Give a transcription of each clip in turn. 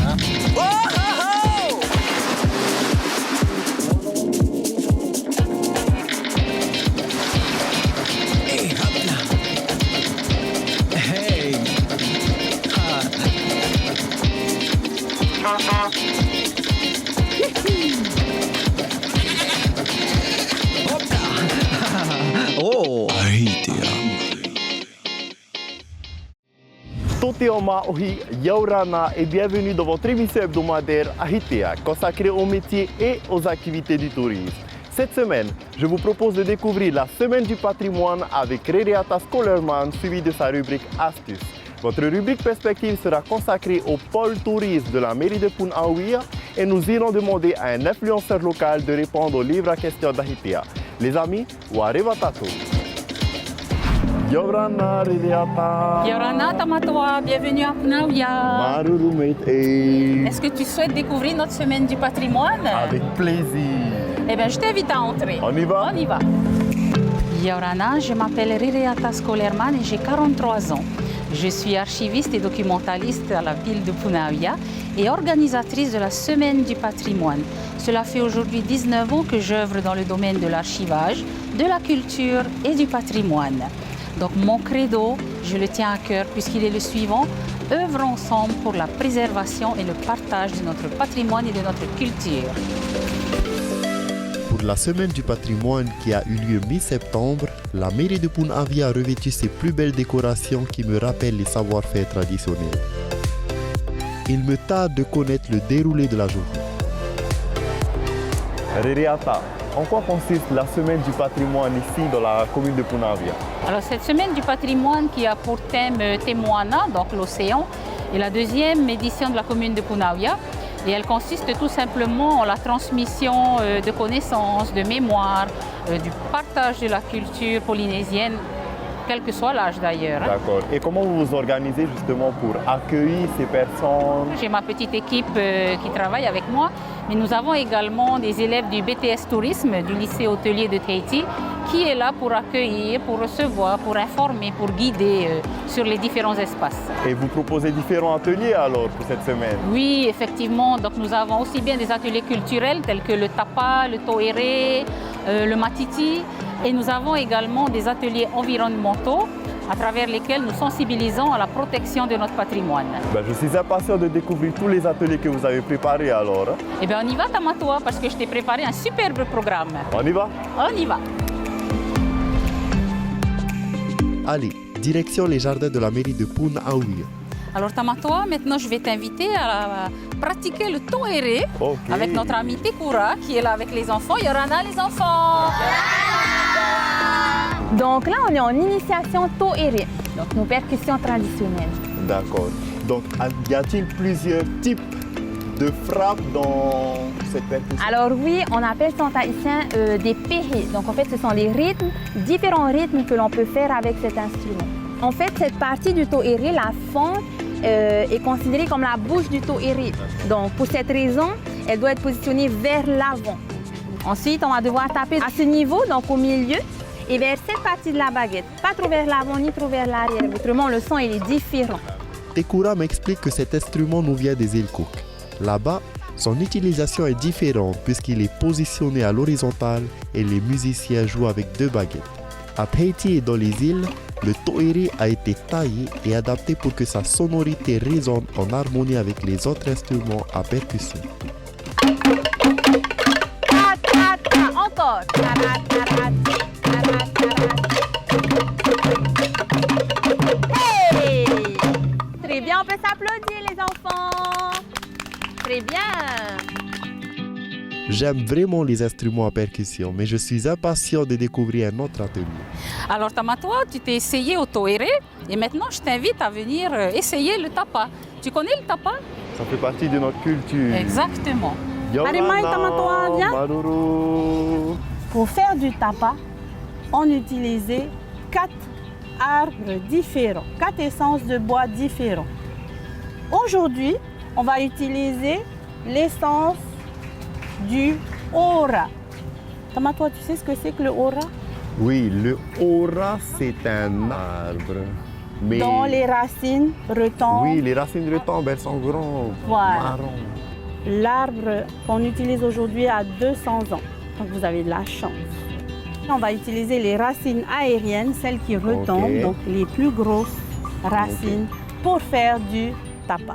Oh, oh, oh! Hey, hop là. Hey. Hop là. Oh, Hahitia. Toteo Maohi, Yaurana et bienvenue dans votre émission hebdomadaire Hahitia, consacrée aux métiers et aux activités du tourisme. Cette semaine, je vous propose de découvrir la Semaine du patrimoine avec Rereata Scholarman, suivi de sa rubrique Astuces. Votre rubrique Perspective sera consacrée au pôle tourisme de la mairie de Punaauia et nous irons demander à un influenceur local de répondre au livre à question d'Hahitia. Les amis, Wareva Tatou. Yaurana, Rereata. Yorana Tamatoa, bienvenue à Punaauia. Maruru mate. Est-ce que tu souhaites découvrir notre semaine du patrimoine? Avec plaisir. Eh bien, je t'invite à entrer. On y va? On y va. Yorana, je m'appelle Rereata Scholarman et j'ai 43 ans. Je suis archiviste et documentaliste à la ville de Punaauia et organisatrice de la Semaine du patrimoine. Cela fait aujourd'hui 19 ans que j'œuvre dans le domaine de l'archivage, de la culture et du patrimoine. Donc mon credo, je le tiens à cœur puisqu'il est le suivant: œuvrons ensemble pour la préservation et le partage de notre patrimoine et de notre culture. Pour la Semaine du patrimoine qui a eu lieu mi-septembre, la mairie de Punaauia a revêtu ses plus belles décorations qui me rappellent les savoir-faire traditionnels. Il me tarde de connaître le déroulé de la journée. Rereata, en quoi consiste la Semaine du patrimoine ici dans la commune de Punaauia? Alors cette semaine du patrimoine qui a pour thème Temoana, donc l'océan, est la deuxième édition de la commune de Punaauia. Et elle consiste tout simplement en la transmission de connaissances, de mémoire, du partage de la culture polynésienne, quel que soit l'âge d'ailleurs. D'accord. Et comment vous vous organisez justement pour accueillir ces personnes? J'ai ma petite équipe qui travaille avec moi, mais nous avons également des élèves du BTS Tourisme du lycée hôtelier de Tahiti qui est là pour accueillir, pour recevoir, pour informer, pour guider sur les différents espaces. Et vous proposez différents ateliers alors pour cette semaine? Oui, effectivement. Donc nous avons aussi bien des ateliers culturels tels que le tapa, le toere, le matiti. Et nous avons également des ateliers environnementaux à travers lesquels nous sensibilisons à la protection de notre patrimoine. Je suis impatient de découvrir tous les ateliers que vous avez préparés alors. Eh bien on y va Tamatoa parce que je t'ai préparé un superbe programme. On y va? On y va. Allez, direction les jardins de la mairie de Punaauia. Alors Tamatoa, maintenant je vais t'inviter à pratiquer le toere avec notre ami Tekura qui est là avec les enfants. Yorana les enfants. Donc là, on est en initiation toere, donc nos percussions traditionnelles. D'accord. Donc, y a-t-il plusieurs types de frappes dans cette percussion? Alors oui, on appelle ça en tahitien des pehe. Donc en fait, ce sont les rythmes, différents rythmes que l'on peut faire avec cet instrument. En fait, cette partie du toere, la fente, est considérée comme la bouche du toere. Donc pour cette raison, elle doit être positionnée vers l'avant. Ensuite, on va devoir taper à ce niveau, donc au milieu, et vers cette partie de la baguette. Pas trop vers l'avant ni trop vers l'arrière, autrement le son il est différent. Tekura m'explique que cet instrument nous vient des îles Cook. Là-bas, son utilisation est différente puisqu'il est positionné à l'horizontale et les musiciens jouent avec deux baguettes. À Tahiti et dans les îles, le toere a été taillé et adapté pour que sa sonorité résonne en harmonie avec les autres instruments à percussion. Encore. Hey! Très bien, on peut s'applaudir les enfants. Très bien. J'aime vraiment les instruments à percussion, mais je suis impatient de découvrir un autre atelier. Alors Tamatoa, tu t'es essayé au toere et maintenant je t'invite à venir essayer le tapa. Tu connais le tapa? Ça fait partie de notre culture. Exactement. Harimai Tamatoa, viens. Maruru. Pour faire du tapa, on utilisait 4 arbres différents, 4 essences de bois différents. Aujourd'hui, on va utiliser l'essence du ora. Tamatoa, tu sais ce que c'est que le ora? Oui, le ora, c'est un arbre. Mais- dont les racines retombent. Oui, les racines retombent, elles sont grandes, Voilà. marron. L'arbre qu'on utilise aujourd'hui a 200 ans, donc vous avez de la chance. On va utiliser les racines aériennes, celles qui retombent, Ok. donc les plus grosses racines, pour faire du tapa.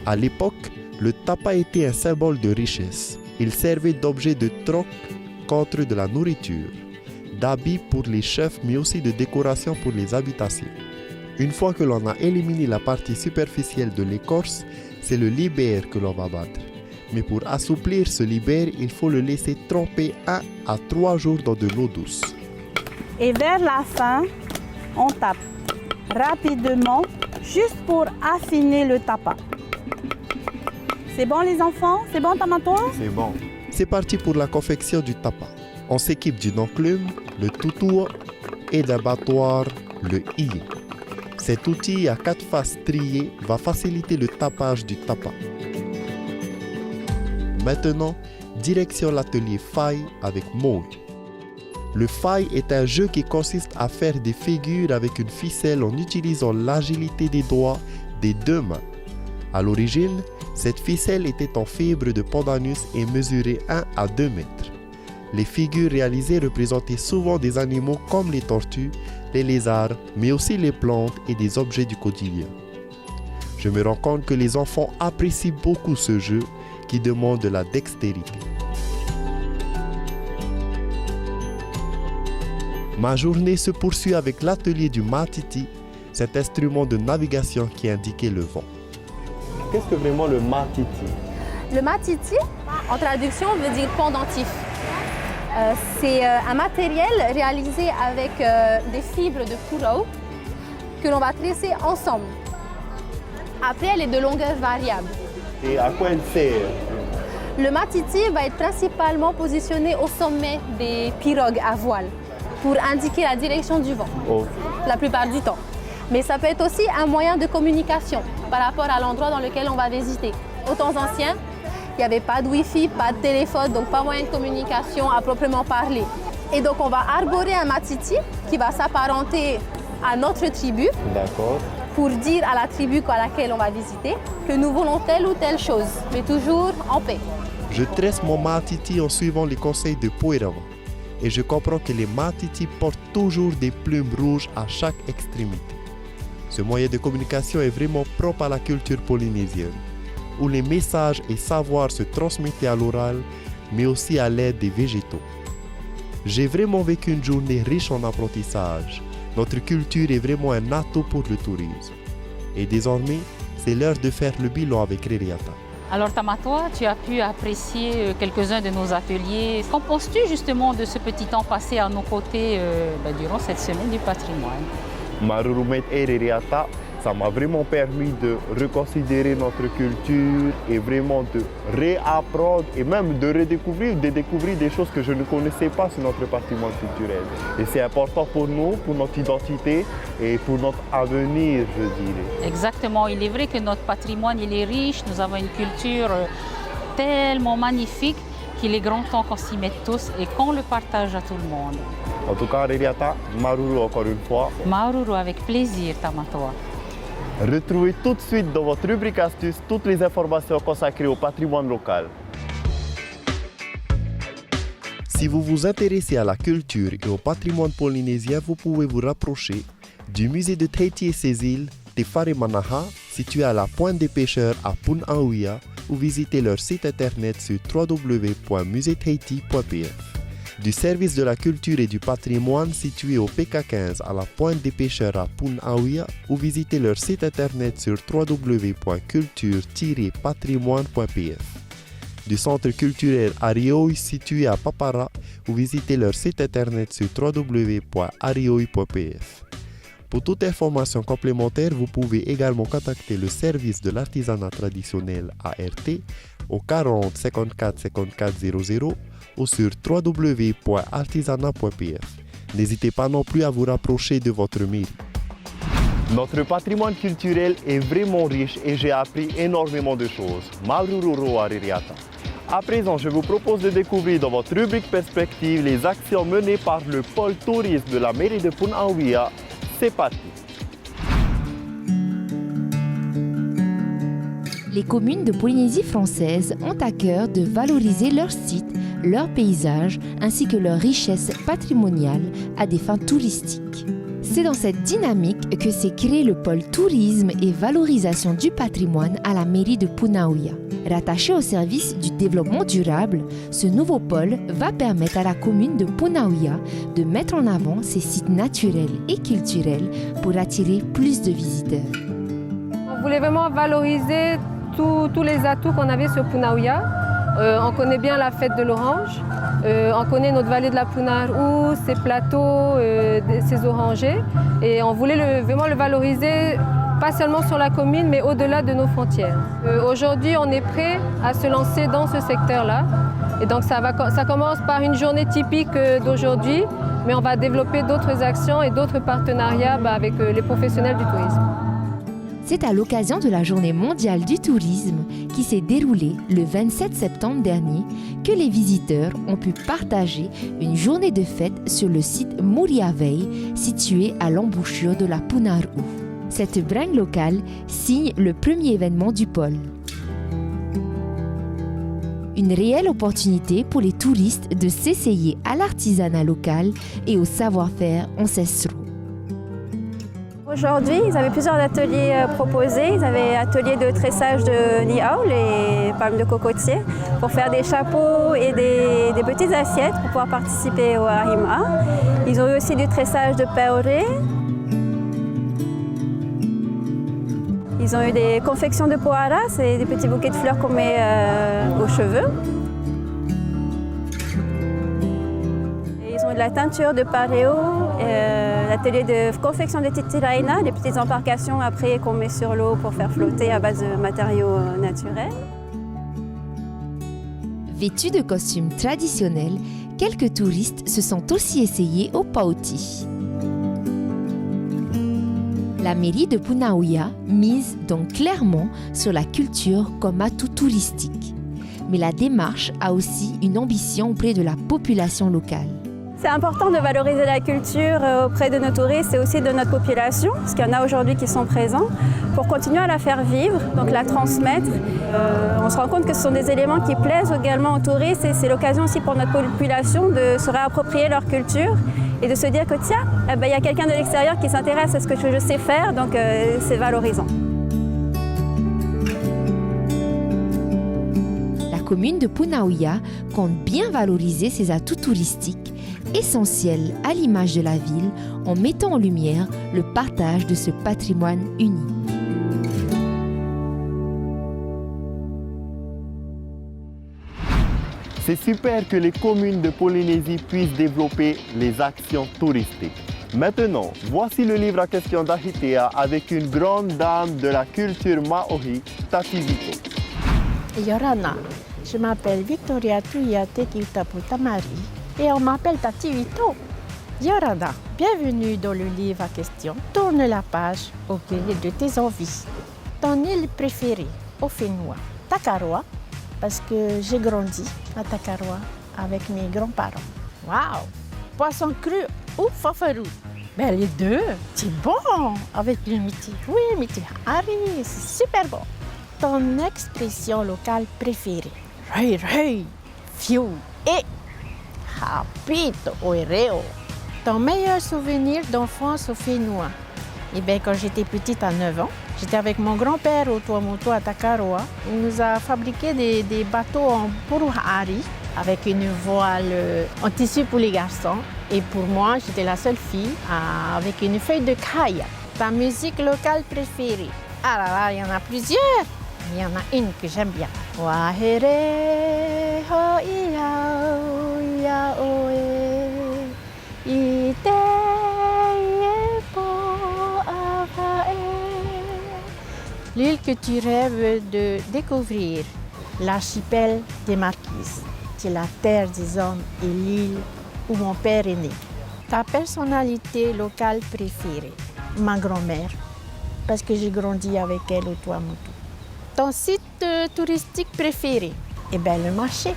À l'époque, le tapa était un symbole de richesse. Il servait d'objet de troc contre de la nourriture, d'habits pour les chefs, mais aussi de décoration pour les habitations. Une fois que l'on a éliminé la partie superficielle de l'écorce, c'est le libère que l'on va battre. Mais pour assouplir ce libère, il faut le laisser tremper 1 à 3 jours dans de l'eau douce. Et vers la fin, on tape rapidement, juste pour affiner le tapa. C'est bon les enfants? C'est bon Tamato? C'est bon. C'est parti pour la confection du tapa. On s'équipe d'une enclume, le toutou et d'un battoir, le i. Cet outil à 4 faces triées va faciliter le tapage du tapa. Maintenant, direction l'atelier faille avec Maud. Le faille est un jeu qui consiste à faire des figures avec une ficelle en utilisant l'agilité des doigts des deux mains. À l'origine, cette ficelle était en fibre de pandanus et mesurait 1 à 2 mètres. Les figures réalisées représentaient souvent des animaux comme les tortues, les lézards, mais aussi les plantes et des objets du quotidien. Je me rends compte que les enfants apprécient beaucoup ce jeu qui demande de la dextérité. Ma journée se poursuit avec l'atelier du matiti, cet instrument de navigation qui indiquait le vent. Qu'est-ce que vraiment le matiti? Le matiti, en traduction, veut dire pendentif. C'est un matériel réalisé avec des fibres de purau que l'on va tresser ensemble. Après, elle est de longueur variable. Et à quoi elle sert? Le matiti va être principalement positionné au sommet des pirogues à voile pour indiquer la direction du vent, la plupart du temps. Mais ça peut être aussi un moyen de communication par rapport à l'endroit dans lequel on va visiter. Aux temps anciens, il n'y avait pas de Wi-Fi, pas de téléphone, donc pas moyen de communication à proprement parler. Et donc on va arborer un matiti qui va s'apparenter à notre tribu. D'accord. Pour dire à la tribu à laquelle on va visiter que nous voulons telle ou telle chose, mais toujours en paix. Je tresse mon matiti en suivant les conseils de Poirava. Et je comprends que les matitis portent toujours des plumes rouges à chaque extrémité. Ce moyen de communication est vraiment propre à la culture polynésienne, où les messages et savoirs se transmettaient à l'oral, mais aussi à l'aide des végétaux. J'ai vraiment vécu une journée riche en apprentissage. Notre culture est vraiment un atout pour le tourisme. Et désormais, c'est l'heure de faire le bilan avec Ririata. Alors Tamatoa, tu as pu apprécier quelques-uns de nos ateliers. Qu'en penses-tu justement de ce petit temps passé à nos côtés durant cette semaine du patrimoine? Marurumet et Ririata, ça m'a vraiment permis de reconsidérer notre culture et vraiment de réapprendre et même de redécouvrir, de découvrir des choses que je ne connaissais pas sur notre patrimoine culturel. Et c'est important pour nous, pour notre identité et pour notre avenir, je dirais. Exactement, il est vrai que notre patrimoine il est riche, nous avons une culture tellement magnifique qu'il est grand temps qu'on s'y mette tous et qu'on le partage à tout le monde. En tout cas, Ririata, Maruru encore une fois. Maruru, avec plaisir, Tamatoa. Retrouvez tout de suite dans votre rubrique astuces toutes les informations consacrées au patrimoine local. Si vous vous intéressez à la culture et au patrimoine polynésien, vous pouvez vous rapprocher du musée de Tahiti et ses îles, Te Whare Manaha, situé à la Pointe des Pêcheurs à Punauia, ou visiter leur site internet sur www.musetahiti.pf. Du service de la culture et du patrimoine situé au PK15 à la Pointe des Pêcheurs à Punauia, ou visiter leur site internet sur www.culture-patrimoine.pf. Du centre culturel Arioi situé à Papara, ou visiter leur site internet sur www.arioi.pf. Pour toute information complémentaire, vous pouvez également contacter le service de l'artisanat traditionnel ART au 40 54 54 00 ou sur www.artisanat.pf. N'hésitez pas non plus à vous rapprocher de votre mairie. Notre patrimoine culturel est vraiment riche et j'ai appris énormément de choses. Maruru Ririata. À présent, je vous propose de découvrir dans votre rubrique Perspective les actions menées par le pôle tourisme de la mairie de Punauia. C'est parti! Les communes de Polynésie française ont à cœur de valoriser leurs sites, leurs paysages ainsi que leurs richesses patrimoniales à des fins touristiques. C'est dans cette dynamique que s'est créé le pôle tourisme et valorisation du patrimoine à la mairie de Punaouia. Rattaché au service du développement durable, ce nouveau pôle va permettre à la commune de Punaouia de mettre en avant ses sites naturels et culturels pour attirer plus de visiteurs. On voulait vraiment valoriser tous les atouts qu'on avait sur Punaouia. On connaît bien la fête de l'orange, on connaît notre vallée de la Punarou, ses plateaux, ses orangers. Et on voulait vraiment le valoriser, pas seulement sur la commune, mais au-delà de nos frontières. Aujourd'hui, on est prêt à se lancer dans ce secteur-là. Et donc ça commence par une journée typique d'aujourd'hui, mais on va développer d'autres actions et d'autres partenariats avec les professionnels du tourisme. C'est à l'occasion de la Journée mondiale du tourisme qui s'est déroulée le 27 septembre dernier que les visiteurs ont pu partager une journée de fête sur le site Muriavei, situé à l'embouchure de la Punarou. Cette bringue locale signe le premier événement du pôle. Une réelle opportunité pour les touristes de s'essayer à l'artisanat local et au savoir-faire ancestraux. Aujourd'hui, ils avaient plusieurs ateliers proposés. Ils avaient atelier de tressage de niao, les palmes de cocotier, pour faire des chapeaux et des petites assiettes pour pouvoir participer au harima. Ils ont eu aussi du tressage de paoré. Ils ont eu des confections de poara, c'est des petits bouquets de fleurs qu'on met aux cheveux. Et ils ont eu de la teinture de pareo, l'atelier de confection de titiraina, des petites embarcations après qu'on met sur l'eau pour faire flotter à base de matériaux naturels. Vêtus de costumes traditionnels, quelques touristes se sont aussi essayés au paoti. La mairie de Punaouia mise donc clairement sur la culture comme atout touristique. Mais la démarche a aussi une ambition auprès de la population locale. C'est important de valoriser la culture auprès de nos touristes et aussi de notre population, parce qu'il y en a aujourd'hui qui sont présents, pour continuer à la faire vivre, donc la transmettre. On se rend compte que ce sont des éléments qui plaisent également aux touristes et c'est l'occasion aussi pour notre population de se réapproprier leur culture et de se dire que tiens, il y a quelqu'un de l'extérieur qui s'intéresse à ce que je sais faire, donc c'est valorisant. La commune de Punaouia compte bien valoriser ses atouts touristiques, essentiels à l'image de la ville, en mettant en lumière le partage de ce patrimoine unique. C'est super que les communes de Polynésie puissent développer les actions touristiques. Maintenant, voici le livre à question d'Ahitea avec une grande dame de la culture maori, Tati Vito. Yorana, je m'appelle Victoria Tuyate Kiutaputamari et on m'appelle Tati Vito. Yorana, bienvenue dans le livre à question. Tourne la page au gré de tes envies. Ton île préférée au Fénois, Takaroa, parce que j'ai grandi à Takaroa avec mes grands-parents. Waouh! Poisson cru ou fafarou? Ben les deux, c'est bon avec le miti. Oui, miti hari, c'est super bon. Ton expression locale préférée? Rei rei, fiu et hapito oireo. Ton meilleur souvenir d'enfance au Fénois? Eh bien, quand j'étais petite à 9 ans, j'étais avec mon grand-père au Tuamotu à Takaroa. Il nous a fabriqué des bateaux en puruhari avec une voile en tissu pour les garçons. Et pour moi, j'étais la seule fille avec une feuille de kaya. Ta musique locale préférée? Ah là là, il y en a plusieurs. Il y en a une que j'aime bien. Wahere ho iao iao e ite l'île que tu rêves de découvrir, l'archipel des Marquises. C'est la terre des hommes et l'île où mon père est né. Ta personnalité locale préférée? Ma grand-mère, parce que j'ai grandi avec elle au Tuamotu. Ton site touristique préféré? Eh bien, le marché,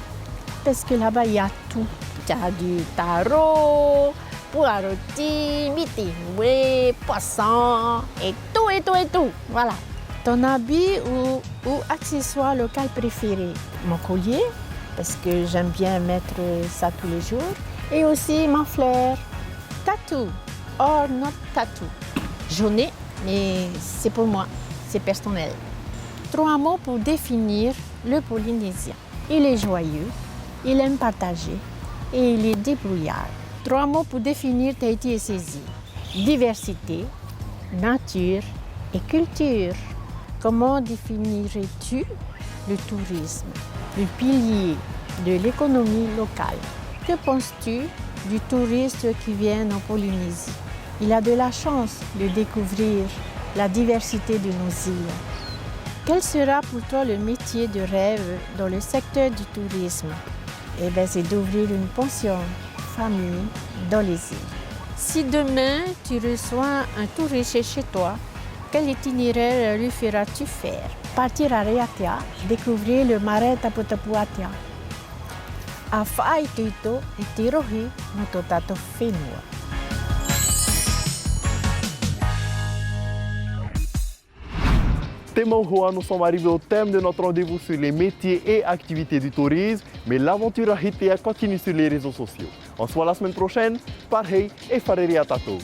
parce que là-bas, il y a tout. Il y a du taro, puaroti, mitiwe, poisson, et tout, et tout, et tout. Voilà. Ton habit ou accessoire local préféré? Mon collier, parce que j'aime bien mettre ça tous les jours. Et aussi ma fleur. Tatou, or not tattoo. J'en ai, mais c'est pour moi, c'est personnel. 3 mots pour définir le Polynésien. Il est joyeux, il aime partager et il est débrouillard. 3 mots pour définir Tahiti et ses îles. Diversité, nature et culture. Comment définirais-tu le tourisme, le pilier de l'économie locale? Que penses-tu du touriste qui vient en Polynésie? Il a de la chance de découvrir la diversité de nos îles. Quel sera pour toi le métier de rêve dans le secteur du tourisme? Eh bien, c'est d'ouvrir une pension famille dans les îles. Si demain tu reçois un touriste chez toi, quel itinéraire lui feras-tu faire? Partir à Raiatea, découvrir le marais Taputapuatea. A whaituito e tirohi no tō tātou whenua. Temohoa, nous sommes arrivés au thème de notre rendez-vous sur les métiers et activités du tourisme, mais l'aventure Ahitea continue sur les réseaux sociaux. On se voit la semaine prochaine, pareil et Fareria Tato.